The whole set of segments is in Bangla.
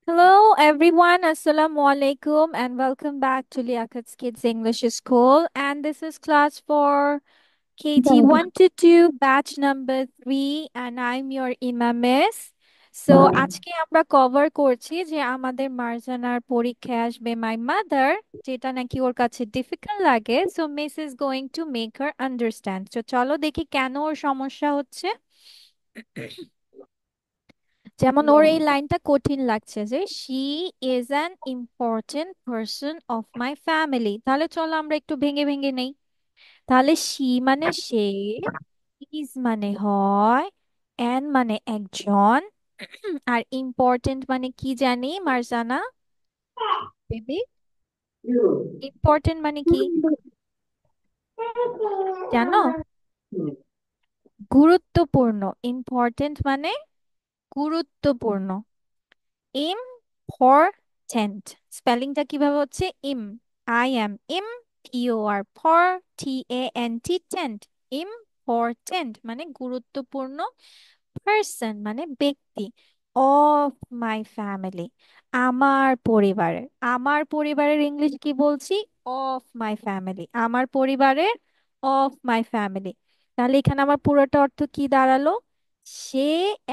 Hello everyone, Assalamu alaikum and welcome back to Liakat's Kids English School, and this is class for KG 1 to 2 batch number 3 and I'm your Miss. So আজকে আমরা কভার করছি যে আমাদের মার্জানার পরীক্ষায় আসবে মাই মাদার, যেটা নাকি ওর কাছে ডিফিকাল্ট লাগে। So miss is going to make her understand. তো চলো দেখি কেন ওর সমস্যা হচ্ছে। যেমন ওর এই লাইনটা কঠিন লাগছে যে she is an important person of my family. তাহলে চলো আমরা একটু ভেঙে ভেঙে নেই। তাহলে শি মানে সে, ইজ মানে হয়, অ্যান মানে একজন, আর ইম্পর্টেন্ট মানে কি জানি মার্জানা বেবি? ইম্পর্টেন্ট মানে কি জানো? গুরুত্বপূর্ণ। ইম্পর্টেন্ট মানে গুরুত্বপূর্ণ। ইম্পর্টেন্ট স্পেলিংটা কিভাবে হচ্ছে? IM POR for TANT tent. Important মানে গুরুত্বপূর্ণ, পার্সন মানে ব্যক্তি, অফ মাই ফ্যামিলি আমার পরিবারের। আমার পরিবারের ইংলিশ কি বলছি? Of my family. আমার পরিবারের, অফ মাই ফ্যামিলি। তাহলে এখানে আমার পুরোটা অর্থ কি দাঁড়ালো? সে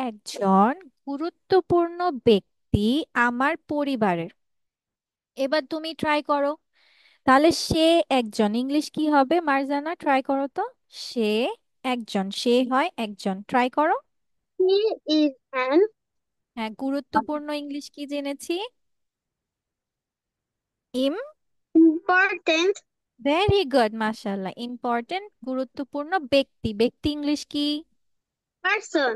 একজন গুরুত্বপূর্ণ ব্যক্তি আমার পরিবারের। এবার তুমি ট্রাই করো। তাহলে সে একজন ইংলিশ কি হবে মার্জানা? ট্রাই করো তো। সে একজন, সে হয় একজন, ট্রাই করো। He is an হ্যাঁ, গুরুত্বপূর্ণ ইংলিশ কি জেনেছি? ইম। important ভেরি গুড, মাশাআল্লাহ। ইম্পর্টেন্ট গুরুত্বপূর্ণ ব্যক্তি, ব্যক্তি ইংলিশ কি? person.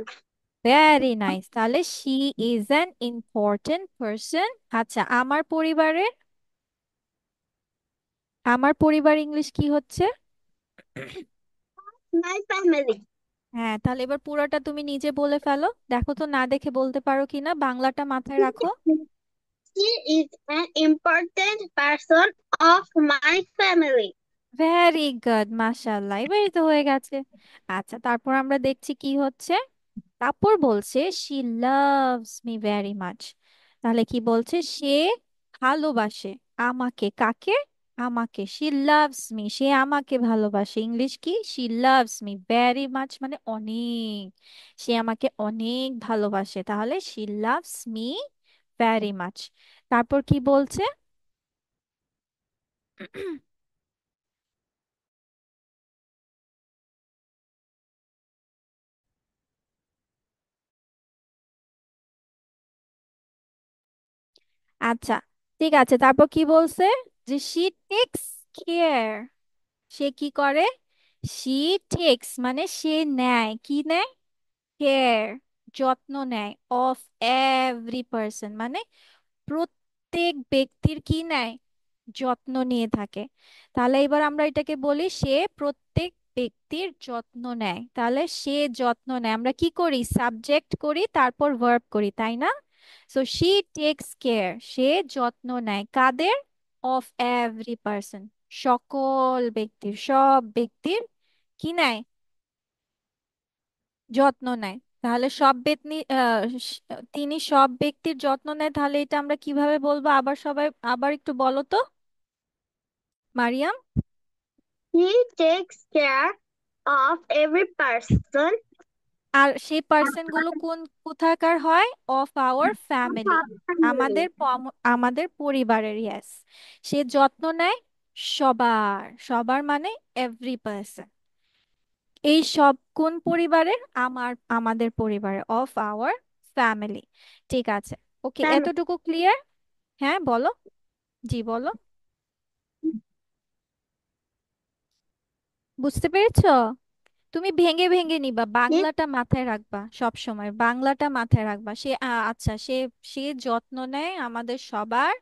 Very nice. তাহলে she is an important person. আচ্ছা, আমার পরিবারের, আমার পরিবার ইংলিশ কি হচ্ছে? My family. হ্যাঁ, তাহলে এবার পুরোটা তুমি নিজে বলে ফেলো, দেখো তো না দেখে বলতে পারো কিনা, বাংলাটা মাথায় রাখো। He is an important person of my family. Very good, মাশাআল্লাহ, এবারই তো হয়ে গেছে। আচ্ছা, তারপর আমরা দেখছি কি হচ্ছে। তারপর বলছে she loves me very much. তাহলে কি বলছে? সে ভালোবাসে আমাকে। কাকে? আমাকে। শি লাভস মি, সে আমাকে ভালোবাসে। ইংলিশ কি? She loves me very much মানে অনেক, সে আমাকে অনেক ভালোবাসে। তাহলে she loves me very much. তারপর কি বলছে? আচ্ছা, ঠিক আছে, তারপর কি বলছে? যে শি টেক্স কেয়ার, সে কি করে? শি টেক্স মানে সে নেয়, কি নেয়? কেয়ার, যত্ন নেয়। অফ এভরি পার্সন মানে প্রত্যেক ব্যক্তির কি নেয়? যত্ন নিয়ে থাকে। তাহলে এবার আমরা এটাকে বলি সে প্রত্যেক ব্যক্তির যত্ন নেয়। তাহলে সে যত্ন নেয়, আমরা কি করি? সাবজেক্ট করি, তারপর ভার্ব করি, তাই না? সো শি টেক্স কেয়ার, সে যত্ন নেয় কাদের? অফ এভরি পার্সন, সকল ব্যক্তির, সব ব্যক্তির কি নেয়? যত্ন নেয়। তাহলে সব ব্যক্তি তিনি সব ব্যক্তির যত্ন নেয়। তাহলে এটা আমরা কিভাবে বলবো? আবার সবাই আবার একটু বলো তো Mariam. He takes care of every person. আর সেই পার্সন গুলো কোন কোথাকার হয়? অফ আওয়ার ফ্যামিলি, আমাদের আমাদের পরিবারের। ইয়েস, সে যত্ন নেয় সবার, সবার মানে এভরি পার্সন। এই সব কোন পরিবারের? আমাদের পরিবারের, অফ আওয়ার ফ্যামিলি। ঠিক আছে, ওকে, Family. এতটুকু ক্লিয়ার? হ্যাঁ বলো, জি বলো। বুঝতে পেরেছো? তুমি ভেঙে ভেঙে নিবা, He বাংলাটা মাথায় রাখবা, সব সময় বাংলাটা মাথায় রাখবা। সে আচ্ছা, সে সে যত্ন নেয় আমাদের সবার,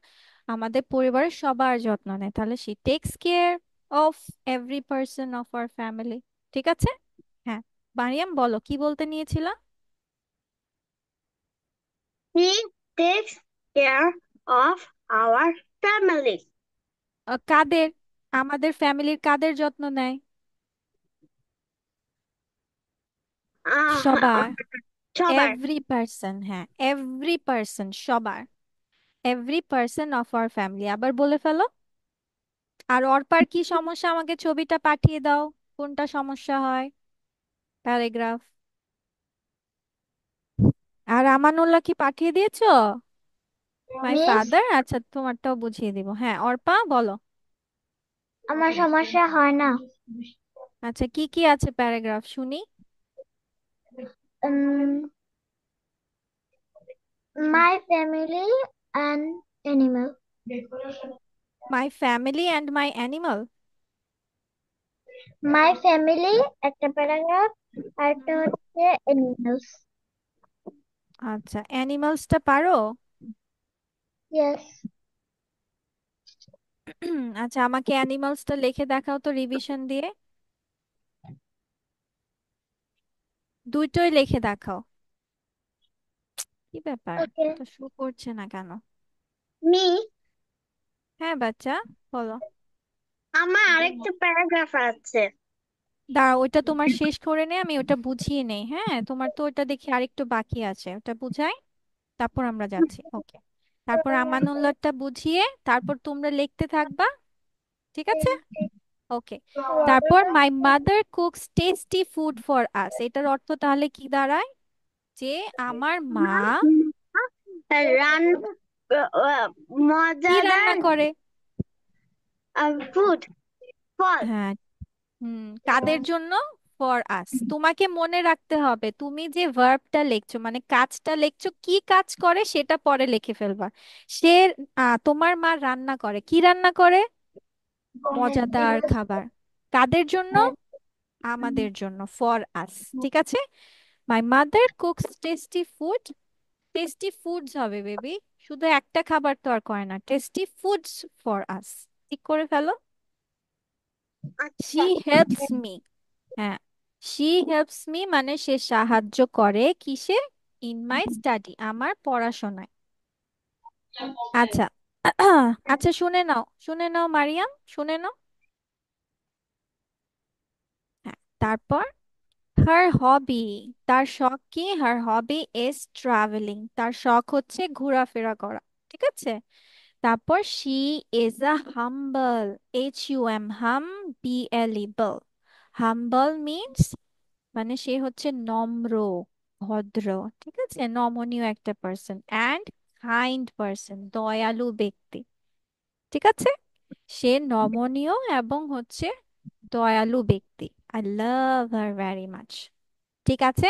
আমাদের পরিবারের সবার যত্ন নেয়। তাহলে সে takes care of every person of our family. ঠিক আছে? হ্যাঁ, মারিয়াম বলো কি বলতে নিয়েছিলা? he takes care of our family. কাদের? আমাদের ফ্যামিলির কাদের যত্ন নেয়? Uh, সবার। সবার। এভরি পার্সন, হ্যাঁ এভরি পার্সন, সবার। Every person of our family, আবার বলে ফেলো। আর অর্পার কি সমস্যা, আমাকে ছবিটা পাঠিয়ে দাও, কোনটা সমস্যা হয়, প্যারাগ্রাফ। আর আমানুল্লাহ কি পাঠিয়ে দিয়েছো? মাই মিস, ফাদার, আচ্ছা তোমারটাও বুঝিয়ে দিব। হ্যাঁ অর্পা বলো। আমার সমস্যা হয় না। আচ্ছা কি কি আছে প্যারাগ্রাফ শুনি। My family and animal. My family and my animal. My family একটা প্যারাগ্রাফ, আর একটা হচ্ছে অ্যানিমালস। আচ্ছা অ্যানিমালসটা পারো? ইয়েস। আচ্ছা আমাকে অ্যানিমালসটা লিখে দেখাও তো রিভিশন দিয়ে। দুইটোই লিখে দেখাও। কি ব্যাপার, ওকে। তো শো করছে না কেন? মি, হ্যাঁ বাচ্চা বলো। আমার আরেকটা প্যারাগ্রাফ আছে। দাঁড়াও ওইটা তোমার শেষ করে নে, আমি ওটা বুঝিয়ে নেই। হ্যাঁ তোমার তো ওটা দেখি আরেকটু বাকি আছে, ওটা বুঝাই, তারপর আমরা যাচ্ছি। ওকে, তারপর আমানুল্লাহটা বুঝিয়ে তারপর তোমরা লিখতে থাকবা, ঠিক আছে? ওকে। তারপর my mother cooks tasty food for us, এটার অর্থ তাহলে কি দাঁড়ায়? যে আমার মা রান কি রান্না মজাদার করে। ফুড ফল। হ্যাঁ, কাদের জন্য? For us. তোমাকে মনে রাখতে হবে তুমি যে ভার্বটা লিখছো মানে কাজটা লিখছো, কি কাজ করে সেটা পরে লিখে ফেলবা। সে তোমার মা রান্না করে, কি রান্না করে? মজাদার খাবার। কাদের জন্য? আমাদের জন্য, ফর আস। ঠিক আছে, my mother cooks tasty food. Tasty foods হবে বেবি, শুধু একটা খাবার তো আর করে না, টেস্টি ফুডস ফর আস। ঠিক করে ফেলো। শি আচ্ছা। Helps me. হ্যাঁ, শি হেল্পস মি মানে সে সাহায্য করে কিসে? ইন মাই স্টাডি, আমার পড়াশোনায়। আচ্ছা আচ্ছা শুনে নাও, শুনে নাও মারিয়াম, শুনে নাও। হ্যাঁ, তারপর হার হবি, তার শখ কি? হার হবি ইজ ট্রাভেলিং, তার শখ হচ্ছে ঘোরাফেরা করা। ঠিক আছে, তারপর she is a humble, HUM, হাম, BLE, বল। হাম্বল মিন্স মানে সে হচ্ছে নম্র, ভদ্র, ঠিক আছে, নমনীয় একটা পার্সন, অ্যান্ড কাইন্ড পার্সন, দয়ালু ব্যক্তি। ঠিক আছে, সে নমনীয় এবং হচ্ছে দয়ালু ব্যক্তি। I love her very much. ঠিক আছে,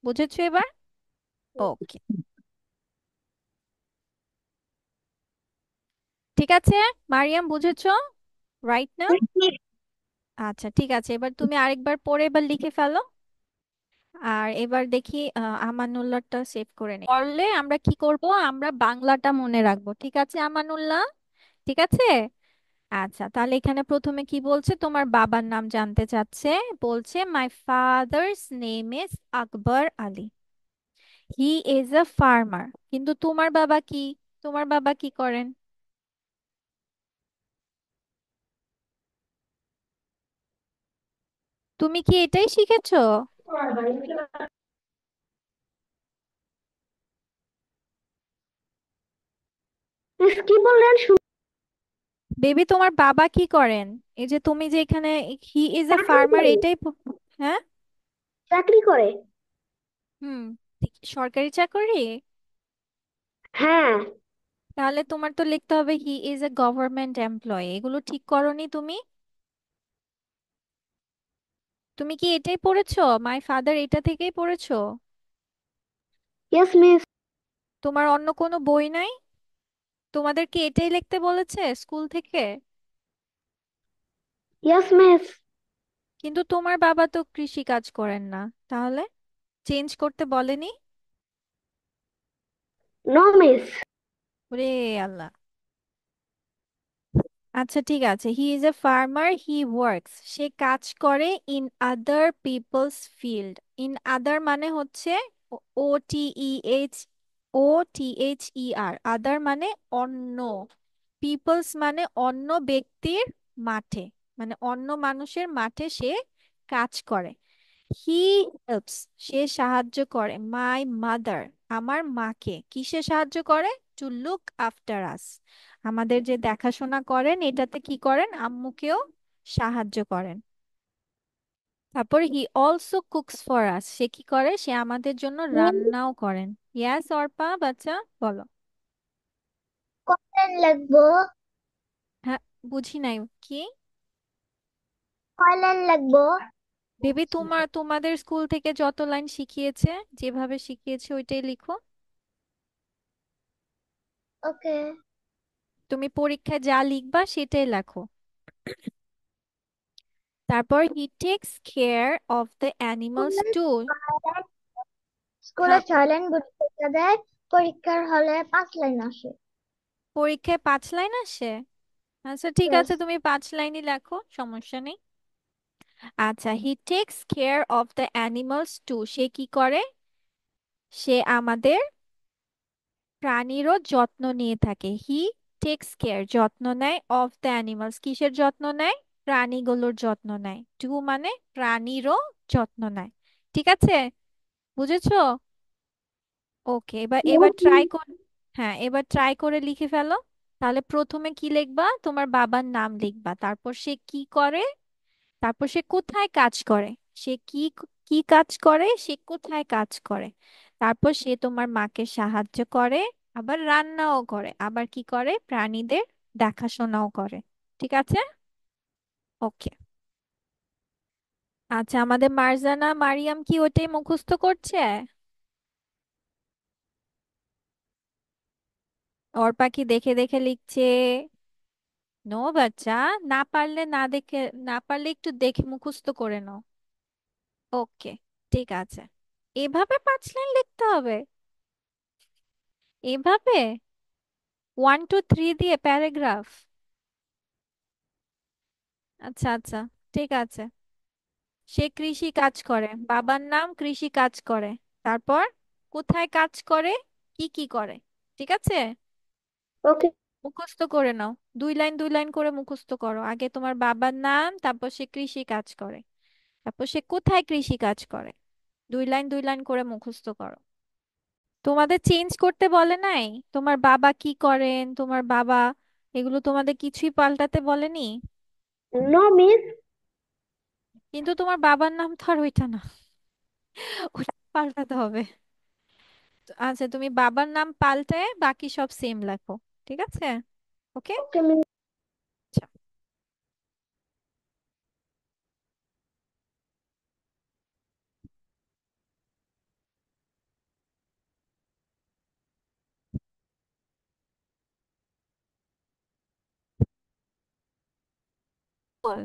বুঝেছো এবার? ওকে, ঠিক আছে মারিয়াম, বুঝেছো? রাইট না? আচ্ছা ঠিক আছে, এবার তুমি আরেকবার পড়ে এবার লিখে ফেলো। আর এবার দেখি আমানুল্লাহটা সেভ করে নি পড়লে আমরা কি করব, আমরা বাংলাটা মনে রাখবো। ঠিক আছে আমানুল্লাহ, ঠিক আছে। আচ্ছা তাহলে এখানে প্রথমে কি বলছে, তোমার বাবার নাম জানতে চাচ্ছে। বলছে my father's name is Akbar Ali, he is a farmer. কিন্তু তোমার বাবা কি, তোমার বাবা কি করেন? তুমি কি এটাই শিখেছো? মিস, কি বললেন? বেবি তোমার বাবা কি করেন? এই যে তুমি যে এখানে হি ইজ আ চাকরি ফার্মার করে। এটাই হ্যাঁ। চাকরি করে। হুম, সরকারি চাকরি। হ্যাঁ। তাহলে তোমার তো লিখতে হবে হি ইজ এ গভর্নমেন্ট এমপ্লয়ি, এগুলো ঠিক করোনি তুমি? তুমি কি এটাই পড়েছো, মাই ফাদার এটা থেকেই পড়েছো? Yes miss. তোমার অন্য কোনো বই নাই? তোমাদের কি এটাই লিখতে বলেছে স্কুল থেকে? Yes miss. কিন্তু তোমার বাবা তো কৃষি কাজ করেন না, তাহলে চেঞ্জ করতে বলেনি? No miss. ওরে আল্লাহ। আচ্ছা ঠিক আছে, he is a farmer, he works, সে কাজ করে in other people's field. In other মানে হচ্ছে OTEH, OTHER, আদার মানে অন্য, পিপলস মানে অন্য ব্যক্তির মাঠে, মানে অন্য মানুষের মাঠে সে কাজ করে। হি হেল্পস, সে সাহায্য করে, মাই মাদার, আমার মাকে, কিসে সাহায্য করে? টু লুক আফটার আস, আমাদের যে দেখাশোনা করেন, এটাতে কি করেন? আম্মুকেও সাহায্য করেন। তারপর he also cooks for us, সে কি করে? সে আমাদের জন্য রান্নাও করেন। ইয়াস অর্পা বাচ্চা, বলো। কয়লান লাগবো? হ্যাঁ, বুঝি নাই কি। কয়লান লাগবো? বেবি, তোমাদের স্কুল থেকে যত লাইন শিখিয়েছে, যেভাবে শিখিয়েছে ওইটাই লিখো। ওকে। তুমি পরীক্ষায় যা লিখবা সেটাই লেখো। তারপর he takes care of the animals too. স্কুলে হ্যাঁ, 6 লাইন পরীক্ষা দেয়, পরীক্ষার হলে 5 লাইন আসে। পরীক্ষায় 5 লাইন আসে? আচ্ছা ঠিক Yes. আছে, তুমি 5 লাইনই লেখো, সমস্যা নেই। আচ্ছা, he takes care of the animals too, সে কি করে? সে আমাদের প্রাণীরও যত্ন নিয়ে থাকে। হি টেকস কেয়ার, যত্ন নেয়, অফ দ্য অ্যানিমালস, কিসের যত্ন নেয়? প্রাণীগুলোর যত্ন নেয়। টু মানে প্রাণীরও যত্ন নেয়। ঠিক আছে, বুঝেছো? ওকে, এবার এবার ট্রাই কর। হ্যাঁ, এবার ট্রাই করে লিখে ফেলো। তাহলে প্রথমে কি লিখবা? তোমার বাবার নাম লিখবা, তারপর সে কি করে, তারপর সে কোথায় কাজ করে, সে কি কি কাজ করে, সে কোথায় কাজ করে, তারপর সে তোমার মাকে সাহায্য করে, আবার রান্নাও করে, আবার কি করে? প্রাণীদের দেখাশোনাও করে। ঠিক আছে, ওকে। আচ্ছা, আমাদের মার্জানা মারিয়াম কি ওটাই মুখস্থ করছে? অর্পা কি দেখে দেখে লিখছে? নো বাচ্চা, না পারলে না দেখে, না পারলে একটু দেখে মুখস্থ করে নাও। ওকে, ঠিক আছে। এভাবে 5 লাইন লিখতে হবে? এভাবে 1 2 3 দিয়ে প্যারাগ্রাফ? আচ্ছা আচ্ছা, ঠিক আছে। সে কৃষি কাজ করে, বাবার নাম, কৃষি কাজ করে, তারপর কোথায় কাজ করে, কি কি করে। ঠিক আছে, ওকে। মুখস্থ করে নাও। 2 লাইন 2 লাইন করে মুখস্থ করো। আগে তোমার বাবার নাম, তারপর সে কৃষি কাজ করে, তারপর সে কোথায় কৃষি কাজ করে। 2 লাইন 2 লাইন করে মুখস্থ করো। তোমাদের চেঞ্জ করতে বলে নাই? তোমার বাবা কি করেন, তোমার বাবা, এগুলো তোমাদের কিছুই পাল্টাতে বলেনি? No miss. কিন্তু তোমার বাবার নাম তো আর ওইটা না, ওটা পাল্টাতে হবে। আচ্ছা, তুমি বাবার নাম পাল্টায় বাকি সব সেম লেখো। ঠিক আছে, ওকে। ওকে মিস। আচ্ছা, বল।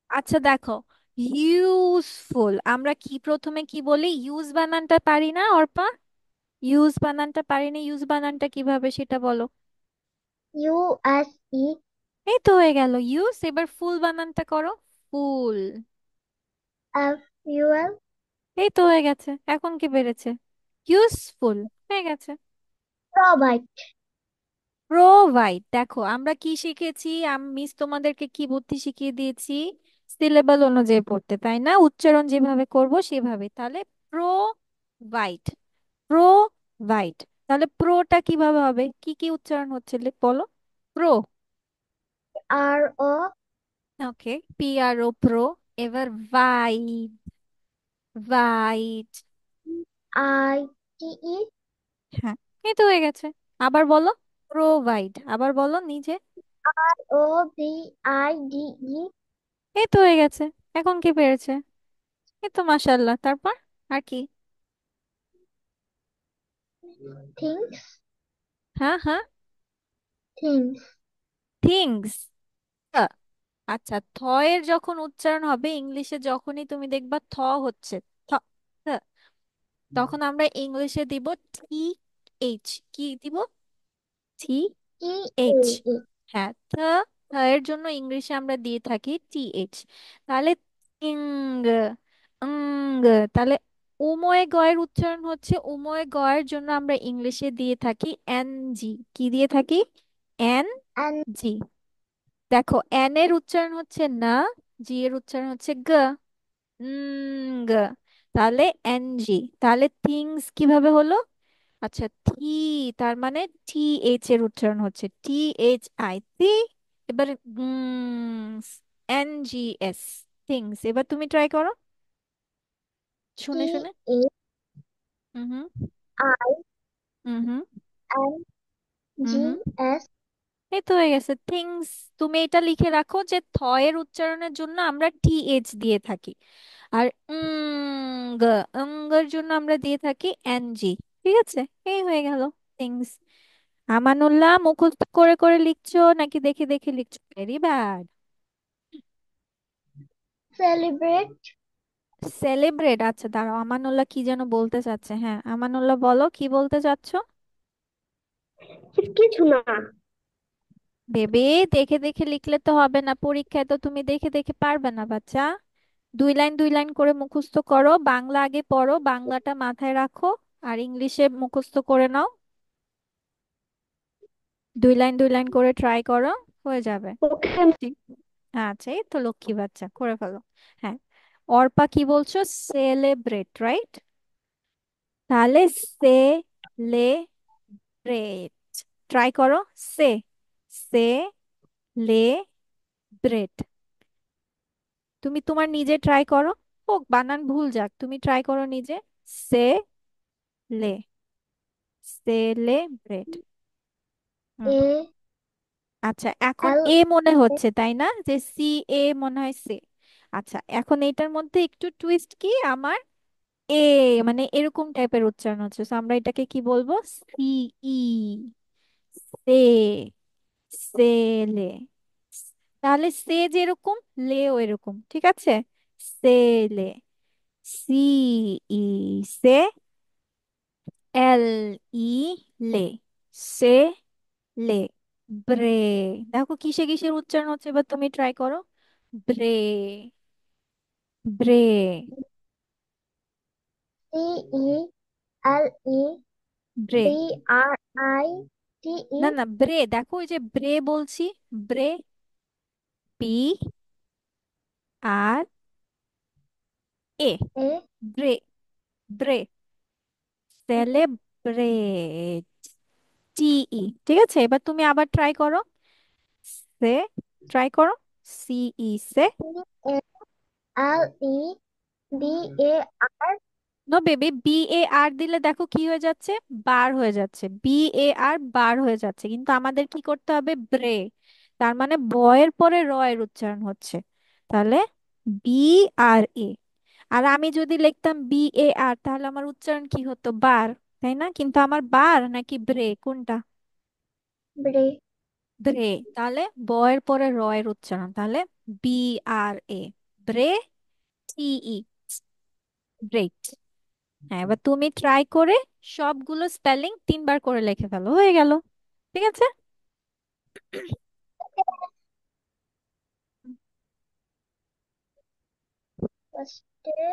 আচ্ছা দেখো, ইউজফুল, আমরা কি প্রথমে কি বলি? ইউজ বানানটা পারি না অর্পা? ইউজ বানানটা পারি না, ইউজ বানানটা কিভাবে সেটা বলো। US. এই তো হয়ে গেল ইউজ। এবার ফুল বানানটা করো, ফুল। FUL. এই তো হয়ে গেছে, এখন কি বেড়েছে? ইউজফুল হয়ে গেছে। প্রোভাইড। প্রোভাইড, দেখো আমরা কি শিখেছি, মিস তোমাদেরকে কি বুদ্ধি শিখিয়ে দিয়েছি? সিলেবাল অনুযায়ী পড়তে, তাই না? উচ্চারণ যেভাবে করব সেভাবে। তাহলে প্রোভাইড, প্রোভাইড। তাহলে প্রোটা কিভাবে হবে? কি কি উচ্চারণ হচ্ছে বলো। Pro, RO. ওকে, PRO, প্রো। এবার ভাইড, ভাইড। ITE. হ্যাঁ, এই তো হয়ে গেছে। আবার বলো, প্রোভাইড, আবার বলো নিজে। PROVIDE. এই তো হয়ে গেছে, এখন কি পেরেছে? এই তো মাশাল্লাহ। তারপর আর কি? থিংস। হ্যাঁ হ্যাঁ, থিংস। থিংস। আচ্ছা, থ এর যখন উচ্চারণ হবে ইংলিশে, যখনই তুমি দেখবা থ হচ্ছে, থ, থ, তখন আমরা ইংলিশে দিব টি এইচ। কি দিব? টি টি এ এইচ। এ হ্যাঁ, থ, থ এর জন্য ইংলিশে আমরা দিয়ে থাকি টি এইচ। তাহলে ইং, ইং। তাহলে উময় গয়ের উচ্চারণ হচ্ছে, উময় গয়ের জন্য আমরা ইংলিশে দিয়ে থাকি এন জি। কি দিয়ে থাকি? এন and জি। দেখো, এন এর উচ্চারণ হচ্ছে না, জি এর উচ্চারণ হচ্ছে গ। গ, তাহলে এনজি, তাহলে থিংস কিভাবে হলো? আচ্ছা, থি, তার মানে টি এইচ এর উচ্চারণ হচ্ছে টি এইচ আই, থি। এবার এন জি এস, থিংস। এবার তুমি ট্রাই করো টি শুনে শুনে। A hmm hmm. I hmm hmm. N hmm G hmm. S এই তো হয়ে গেছে থিংস। তুমি এটা লিখে রাখো যে থ এর উচ্চারণের জন্য আমরা টি এইচ দিয়ে থাকি, আর গ, এর জন্য আমরা দিয়ে থাকি এনজি। ঠিক আছে, এই হয়ে গেল থিংস। আমানুল্লাহ, মুখস্থ করে করে লিখছো নাকি দেখে দেখে লিখছো? Very bad. সেলিব্রেট। সেলিব্রেট, আচ্ছা দাঁড়াও, আমানুল্লাহ কি যেন বলতে চাচ্ছে। হ্যাঁ, আমানুল্লাহ বলো কি বলতে চাচ্ছো। কিছু না। ভেবে দেখে দেখে লিখলে তো হবে না, পরীক্ষায় তো তুমি দেখে দেখে পারবে না বাচ্চা। দুই লাইন দুই লাইন করে মুখস্থ করো, বাংলা আগে পড়ো, বাংলাটা মাথায় রাখো, আর ইংলিশে মুখস্থ করে নাও। দুই লাইন দুই লাইন করে ট্রাই করো, হয়ে যাবে। ওকে। ঠিক। আচ্ছা, এই তো লক্ষ্মী বাচ্চা, করে ফেলো। হ্যাঁ, অর্পা কি বলছো? Celebrate, right? তাহলে সে, লে, ব্রেড, ট্রাই করো। সে, সে, লে, ব্রেড। তুমি তোমার নিজে ট্রাই করো, হোক বানান ভুল যাক, তুমি ট্রাই করো নিজে। সে, লে, সেলিব্রেট। হুম। এ আচ্ছা, এখন এল এ মনে হচ্ছে তাই না, যে সি, এ মনে হয় সে। আচ্ছা, এখন এটার মধ্যে একটু টুইস্ট কি আমার, এ মানে এরকম টাইপের উচ্চারণ হচ্ছে, তো আমরা এটাকে কি বলবো? সি, ই, সে, সেলে। তাহলে সে যেরকম, লেও এরকম, ঠিক আছে? সেলে, সি, ই, সে, এল, ই, লে, সে, লে, ব্রে। দেখো কিসে কিসের উচ্চারণ হচ্ছে, এবার তুমি ট্রাই করো। Bray, bray, C E L E bray. B R I T E না না, ব্রে, দেখো ওই যে ব্রে বলছি, ব্রে, পি, আর, এ, এ ব্রে, ব্রে, সেলিব্রেট, টি, ই। ঠিক আছে, এবার তুমি আবার ট্রাই করো। সে, ট্রাই করো। C, E, say. A L E B A R no baby, B A আর দিলে দেখো কি হয়ে যাচ্ছে, বার হয়ে যাচ্ছে, বি এ আর বার হয়ে যাচ্ছে, কিন্তু আমাদের কি করতে হবে? ব্রে, তার মানে বয়ের পরে র এর উচ্চারণ হচ্ছে, তাহলে বি আর এ। আর আমি যদি লিখতাম বি এ আর, তাহলে আমার উচ্চারণ কি হতো? বার, তাই না? কিন্তু আমার বার নাকি ব্রে, কোনটা? ব্রে ব্রে। তাহলে বয়ের পরে র এর উচ্চারণ, তাহলে বি আর এ, ব্রে, টি, ই, ব্রেক। হ্যাঁ, এবার তুমি ট্রাই করে সবগুলো স্পেলিং তিনবার করে লিখে ফেলো, হয়ে গেল। ঠিক আছে। ফার্স্টে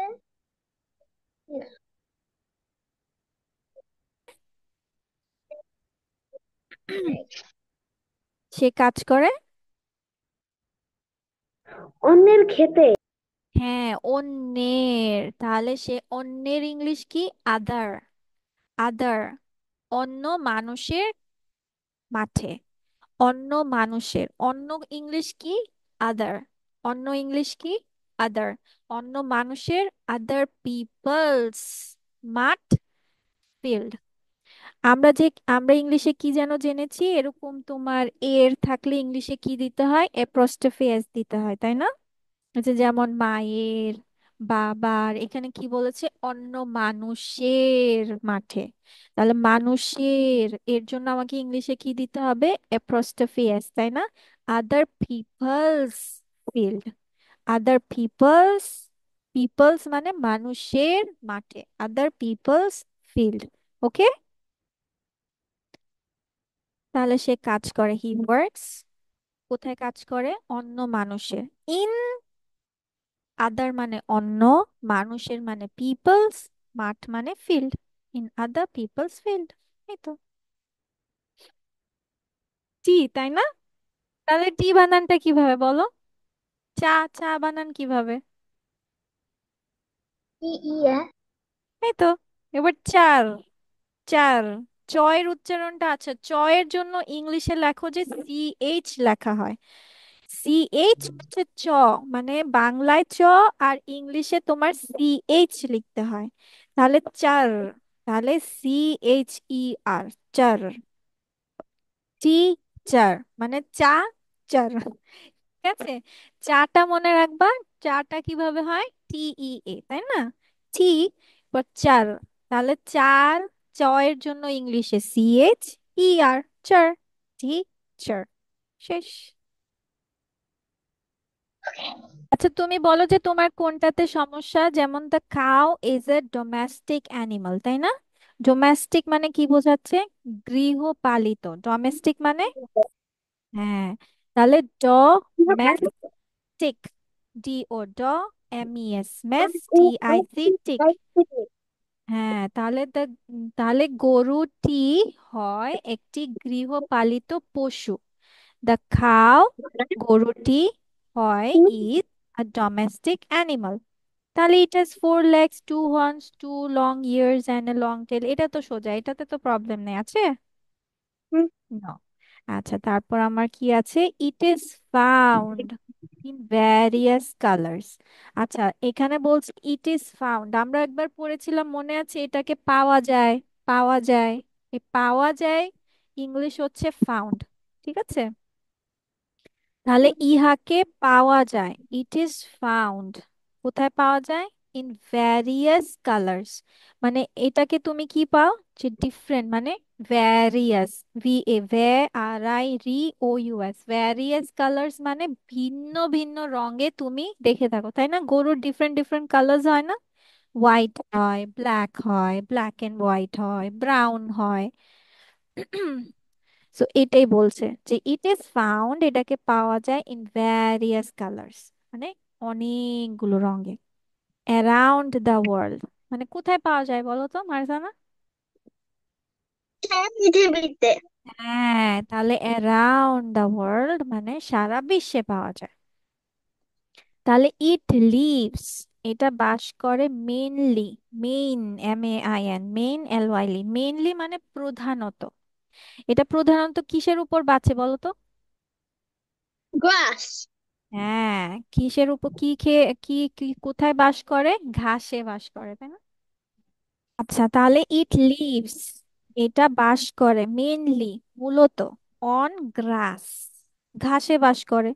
সে কাজ করে। অন্যের ক্ষেতে। হ্যাঁ, অন্যের, তাহলে সে অন্যের ইংলিশ কি? আদার, আদার, অন্য মানুষের মাঠে, অন্য মানুষের, অন্য ইংলিশ কি? আদার, অন্য ইংলিশ কি? আদার, অন্য মানুষের, আদার পিপলস, মাঠ, ফিল্ড। আমরা যে, আমরা ইংলিশে কি যেন জেনেছি, এরকম তোমার এর থাকলে ইংলিশে কি দিতে হয়? অ্যাপোস্ট্রোফি এস দিতে হয়, তাই না? আচ্ছা, যেমন মায়ের, বাবার, এখানে কি বলেছে? অন্য মানুষের মাঠে। তাহলে মানুষের এর জন্য আমাকে ইংলিশে কি দিতে হবে? অ্যাপোস্ট্রোফি এস, তাই না? আদার পিপলস ফিল্ড, আদার পিপলস, পিপলস মানে মানুষের মাঠে, আদার পিপলস ফিল্ড। ওকে, তাহলে সে কাজ করে, হি ওয়ার্কস, কোথায় কাজ করে? অন্য মানুষের, ইন, আদার মানে অন্য, মানুষের মানে পিপলস, মাঠ মানে field, in other people's field. এই তো, টি, তাই না? তাহলে টি বানানটা কিভাবে বলো? চা, চা বানান কিভাবে? ইয়া। এই তো। এবার চার। চার। চয়ের উচ্চারণটা, আচ্ছা চয়ের জন্য ইংলিশে লেখো যে সি এইচ লেখা হয়। সি এইচ হচ্ছে চ, মানে বাংলায় চ, আর ইংলিশে তোমার সি এইচ লিখতে হয়। তাহলে চার। তাহলে সি এইচ ই আর, চার। টিচার মানে চা, চার। ঠিক আছে। চাটা মনে রাখবা। চাটা কিভাবে হয়? টি ই এ, তাই না? টি, চার। তাহলে চার। চ এর জন্য ইংলিশে সি এইচ ই আর, চার। টিচার। শেষ। আচ্ছা তুমি বলো যে তোমার কোনটাতে সমস্যা, যেমন the cow is A domestic animal, তাই না? ডোমেস্টিক মানে কি বোঝাচ্ছে? গৃহপালিত। ডোমেস্টিক মানে, হ্যাঁ, তাহলে domestic, D O, do M E S, mes, T I C, tic. হ্যাঁ, তাহলে গরুটি হয় একটি গৃহপালিত পশু। দ্য খাও, গরুটি হয়, ইজ আ ডোমেস্টিক অ্যানিমাল। তাহলে it has four legs, two horns, two long ears and a long tail. এটা তো সোজা, এটাতে তো প্রবলেম নেই, আছে? No. আচ্ছা তারপর আমার কি আছে? It is found in various colours. আচ্ছা এখানে বলছে ইট ইজ ফাউন্ড, আমরা একবার পড়েছিলাম মনে আছে, এটাকে পাওয়া যায়। পাওয়া যায়। এই পাওয়া যায় ইংলিশ হচ্ছে ফাউন্ড। ঠিক আছে। তাহলে ইহাকে পাওয়া যায়, ইট ইজ ফাউন্ড, কোথায় পাওয়া যায়? In various colours. মানে এটাকে তুমি কি পাও? যে ডিফারেন্ট, মানে various, V A ve R I ri O U S, various colours মানে ভিন্ন ভিন্ন রঙে তুমি দেখে থাকো, তাই না? গরুর ডিফারেন্ট ডিফারেন্ট কালার্স হয় না? হোয়াইট হয়, ব্ল্যাক হয়, ব্ল্যাক এন্ড হোয়াইট হয়, ব্রাউন হয়। সো এটাই বলছে যে ইট ইজ ফাউন্ড, এটাকে পাওয়া যায় ইন ভ্যারিয়াস কালার্স, মানে অনেকগুলো রঙে, অ্যারাউন্ড দ্য ওয়ার্ল্ড। মানে কোথায় পাওয়া যায় বলো তো মারজানা? সারা পৃথিবীতে। হ্যাঁ, তাহলে অ্যারাউন্ড দ্য ওয়ার্ল্ড মানে সারা বিশ্বে পাওয়া যায়। তাহলে ইট লিভস, এটা বাস করে mainly, main, M A I N, main L Y ly, mainly মানে প্রধানত। এটা প্রধানত কিসের উপর বাঁচে বলো তো? গ্রাস। হ্যাঁ, কিসের উপর, কি খেয়ে, কি কোথায় বাস করে? ঘাসে বাস করে, তাই না? আচ্ছা তাহলে ইট লিভস, এটা বাস করে মেনলি, মূলত, অন গ্রাস, ঘাসে বাস করে।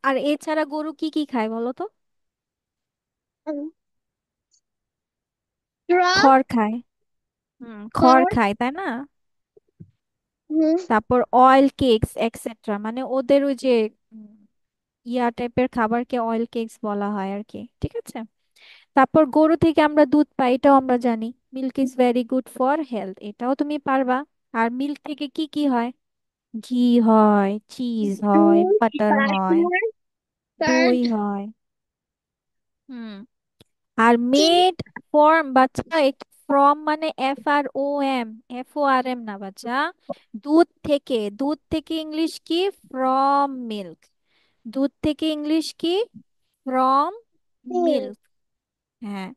আর এছাড়া গরু কি কি খায় বলো তো? ট্রাক। খড় খায়। খড় খায়, তাই না? তারপর অয়েল কেকস এক্সেট্রা, মানে ওদের ওই যে উম, ইয়া টাইপের খাবারকে অয়েল কেকস বলা হয় আর কি। ঠিক আছে। তারপর গরু থেকে আমরা দুধ পাই, এটাও আমরা জানি। Milk is very good for health, এটাও তুমি পারবা। আর মিল্ক থেকে কি কি হয়? ঘি হয়, চিজ হয়, বাটার হয়, দই হয়। হুম। আর মেড ফর্ম, বাচ্চা, ফ্রম মানে F R O M, F O R M না বাচ্চা। দুধ থেকে, দুধ থেকে ইংলিশ কি? From milk. দুধ থেকে ইংলিশ কি? From milk. হ্যাঁ,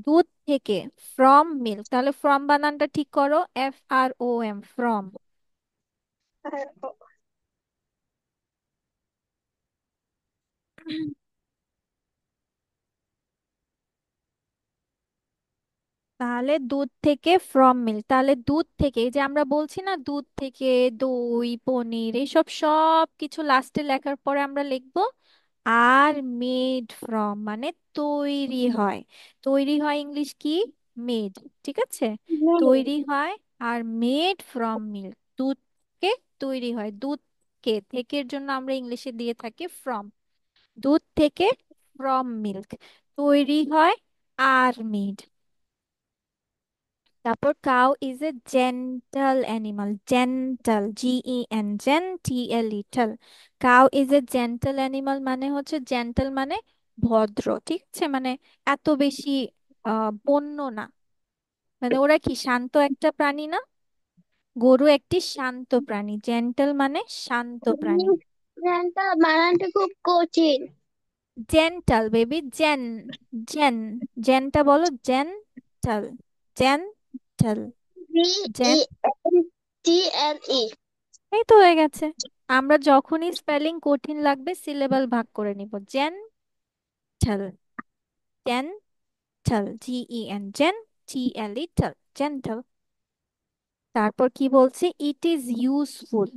দুধ থেকে, ফ্রম মিল্ক। তাহলে ফ্রম বানানটা ঠিক করো, F R O M, from. তাহলে দুধ থেকে, ফ্রম মিল্ক, তাহলে দুধ থেকে, এই যে আমরা বলছি না দুধ থেকে দই, পনির, এইসব সব কিছু লাস্টে লেখার পরে আমরা লিখবো আর মেড ফ্রম, মানে তৈরি হয়। তৈরি হয় ইংলিশ কি? মেড। ঠিক আছে। তৈরি হয়। আর মেড ফ্রম মিল্ক, দুধকে তৈরি হয়, দুধকে, থেকের জন্য আমরা ইংলিশে দিয়ে থাকি ফ্রম। দুধ থেকে, ফ্রম মিল্ক, তৈরি হয়, আর মেড। তারপর cow is a gentle animal, gentle, G E N, gen, T L E, tle. Cow is a gentle animal মানে হচ্ছে, জেন্টাল মানে ভদ্র, ঠিক আছে, মানে এত বেশি বন্য না। মানে ওরা কি শান্ত একটা প্রাণী না? গরু একটি শান্ত প্রাণী, জেন্টাল মানে শান্ত প্রাণী। গানটা বানানটা খুব কঠিন। জেন্টাল বেবি, জেন, জেন, জেনটা বলো, gentle, gentle, G E gen. N T L E. এই তো হয়ে গেছে। আমরা যখনই স্পেলিং কঠিন লাগবে সিলেবাল ভাগ করে নিব, gentle, gentle, GEN, gen, TLE, tal, gentle. তারপর কি বলছে, ইট ইজ ইউজফুল,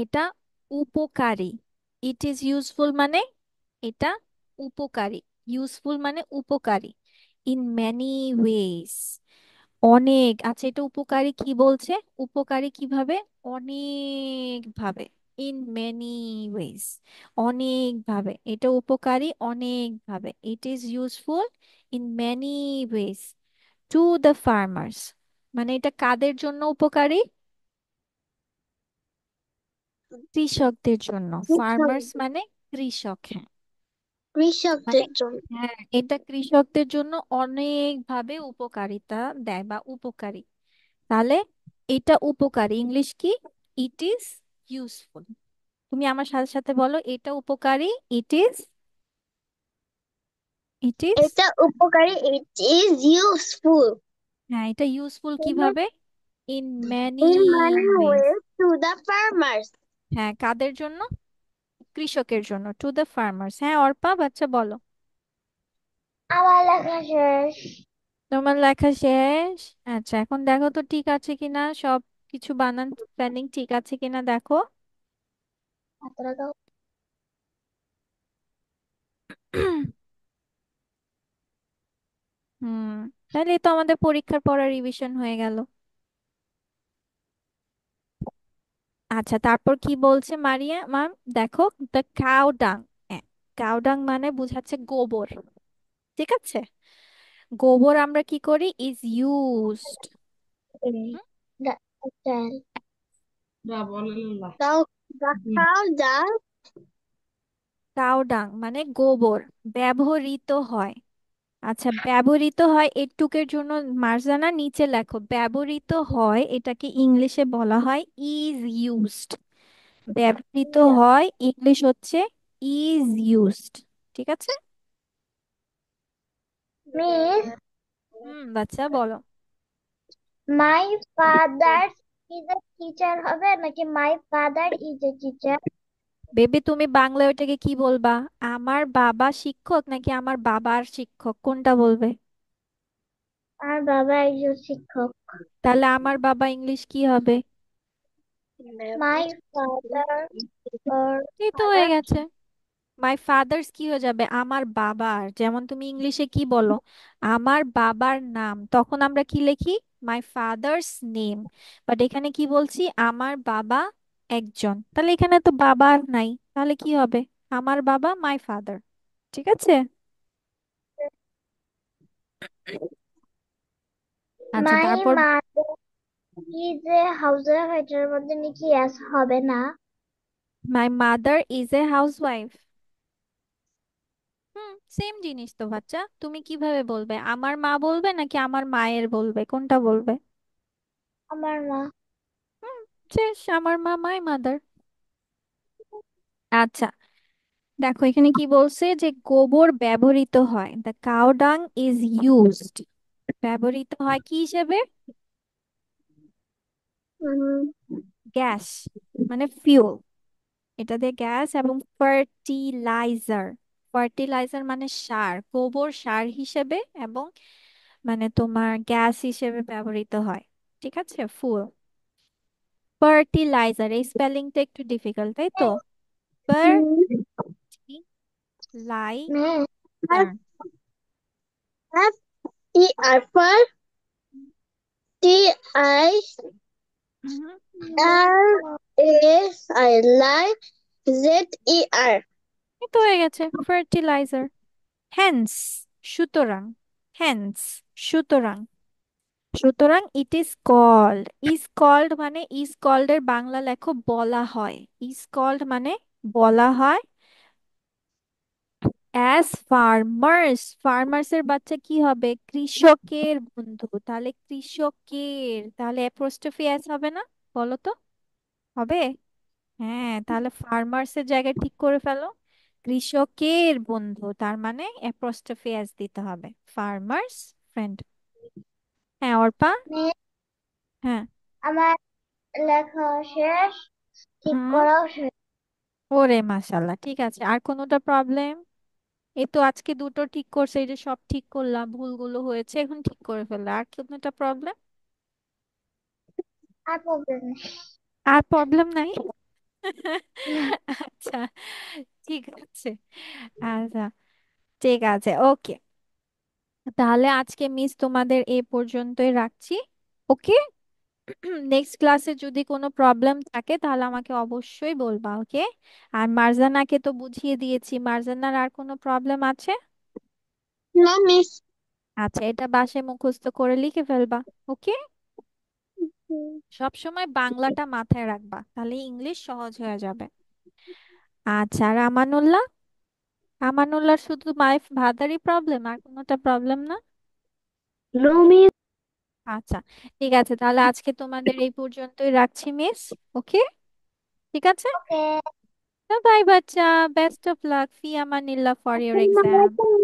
এটা উপকারী। ইট ইজ ইউজফুল মানে এটা উপকারী, ইউজফুল মানে উপকারী। ইন ম্যানি ওয়েজ, অনেক, আচ্ছা এটা উপকারী কি বলছে, উপকারী কিভাবে, অনেক ভাবে, ইন মেনি ওয়েজ, অনেক ভাবে, এটা উপকারী অনেক ভাবে, it is useful in many ways to the farmers, মানে এটা কাদের জন্য উপকারী, কৃষকদের জন্য, ফার্মার্স মানে কৃষক, হ্যাঁ, মানে কৃষকদের জন্য। হ্যাঁ এটা কৃষকদের জন্য অনেকভাবে উপকারিতা দেয় বা উপকারী। তাহলে এটা উপকারী, ইংলিশ কি, ইট ইজ ইউজফুল। তুমি আমার সাথে সাথে বলো, এটা উপকারী, ইট ইজ, ইট ইজ, এটা উপকারী, ইট ইজ ইউজফুল হ্যাঁ এটা ইউজফুল কিভাবে, in many in many ways, ways to the farmers. হ্যাঁ কাদের জন্য, কৃষকের জন্য, টু দ্য ফার্মার্স। হ্যাঁ অর্পা, বাচ্চা বলো। আমার লেখা শেষ। তোমার লেখা শেষ? আচ্ছা এখন দেখো তো ঠিক আছে কিনা, সব কিছু বানান স্পেলিং ঠিক আছে কিনা দেখো। হাতটা দাও। হুম, তাহলে তো আমাদের পরীক্ষার পড়া রিভিশন হয়ে গেল। আচ্ছা তারপর কি বলছে মারিয়া ম্যাম, দেখো, দ্য কাউ ডাং, কাউ ডাং মানে বোঝাচ্ছে গোবর, ঠিক আছে, গোবর আমরা কি করি, ইজ ইউজড, দা টেল দাও। দা কাউ ডাং। কাউ ডাং মানে গোবর, ব্যবহৃত হয়। আচ্ছা ব্যবহৃত হয় এটুকের জন্য মার্জানা নিচে লেখো, ব্যবহৃত হয় এটাকে ইংলিশে বলা হয় ইজ ইউজড, ব্যবহৃত হয় ইংলিশ হচ্ছে ইজ ইউজড, ঠিক আছে। মিস, বাচ্চা বলো। My father is a teacher হবে নাকি my father is a teacher? Baby তুমি বাংলায় ওটাকে কি বলবা, আমার বাবা শিক্ষক নাকি আমার বাবার শিক্ষক, কোনটা বলবে? আমার বাবা একজন শিক্ষক। তাহলে আমার বাবা ইংলিশ কি হবে? মাই ফাদার ওর এই তো হয়ে ফাদার। গেছে, মাই ফাদার্স কি হয়ে যাবে, আমার বাবার, যেমন তুমি ইংলিশে কি বলো, আমার বাবার নাম, তখন আমরা কি লিখি, মাই ফাদার্স নেম। বাট এখানে কি বলছি, আমার বাবা একজন, তাহলে এখানে তো বাবা আর নাই, তাহলে কি হবে, আমার বাবা, মাই ফাদার, ঠিক আছে। আচ্ছা মাই তারপর, mother is a house wife, এটার মধ্যে নাকি এস হবে না? My mother is a housewife, same জিনিস তো বাচ্চা, তুমি কিভাবে বলবে, আমার মা বলবে নাকি আমার মায়ের বলবে, কোনটা বলবে? আমার মা। হুম, শেষ, আমার মা, মাই মাদার। আচ্ছা দেখো এখানে কি বলছে, যে গোবর ব্যবহৃত হয়, দ্য কাউ ডাং ইজ ইউজড, ব্যবহৃত হয় কি হিসেবে, উম, গ্যাস, মানে ফিউল, এটা দিয়ে গ্যাস, এবং ফার্টিলাইজার, ফার্টিলাইজার মানে সার, গোবর সার হিসেবে এবং মানে তোমার গ্যাস হিসেবে ব্যবহৃত হয়, ঠিক আছে, ফুল, ফার্টিলাইজার, এই স্পেলিংটা একটু ডিফিকাল্ট তাই তো, um, fertilizer. F E R for T I R S I L I Z E R. এই তো হয়ে গেছে ফার্টিলাইজার। হ্যান্স, সুতরাং, হ্যান্স, সুতরাং, সুতরাং it is called, is called মানে, ইজ কল্ড এর বাংলা লেখো বলা হয়, ইজ কল্ড মানে বলা হয়, অ্যাজ ফার্মার্স, ফার্মার্স এর বাচ্চা কি হবে, কৃষকের বন্ধু, তাহলে কৃষকের, তাহলে অ্যাপোস্ট্রোফি এস হবে না, বলো তো, হবে? হ্যাঁ তাহলে ফার্মার্স এর জায়গায় ঠিক করে ফেলো, কৃষকের বন্ধু, তার মানে অ্যাপোস্ট্রোফি এস দিতে হবে, ফার্মার্স ফ্রেন্ড। হ্যাঁ অর্পা। মিস, হ্যাঁ। আমার লেখা শেষ, ঠিক হুম। করাও শেষ। ওরে মাশাল্লাহ, ঠিক আছে, আর কোনোটা প্রবলেম? এই তো আজকে দুটো ঠিক করছে, এই যে সব ঠিক করলাম, ভুলগুলো হয়েছে এখন ঠিক করে ফেললে, আর কোনোটা প্রবলেম? আর প্রবলেম নেই। আর প্রবলেম নাই? আচ্ছা, ঠিক আছে। আচ্ছা, ঠিক আছে, ওকে। তাহলে আজকে মিস তোমাদের এই পর্যন্তই রাখছি। ওকে। নেক্সট ক্লাসে যদি কোনো প্রবলেম থাকে তাহলে আমাকে অবশ্যই বলবা, ওকে? আর মার্জানাকে তো বুঝিয়ে দিয়েছি, মার্জানার আর কোনো প্রবলেম আছে? না মিস। আচ্ছা, এটা বাসায় মুখস্থ করে লিখে ফেলবা। ওকে। সব সময় বাংলাটা মাথায় রাখবা, তাহলে ইংলিশ সহজ হয়ে যাবে। আচ্ছা, আর আমানুল্লাহ? আমানুল্লাহর শুধু মাই ফাদারই প্রবলেম, আর কোনোটা প্রবলেম না? No miss. আচ্ছা, ঠিক আছে, তাহলে আজকে তোমাদের এই পর্যন্তই রাখছি মিস। ওকে। ঠিক আছে। ওকে। বাই বাচ্চা, বেস্ট অফ লাক, ফি আমানিল্লাহ ফর ইওর আসসালামু এক্সাম। আলাইকুম।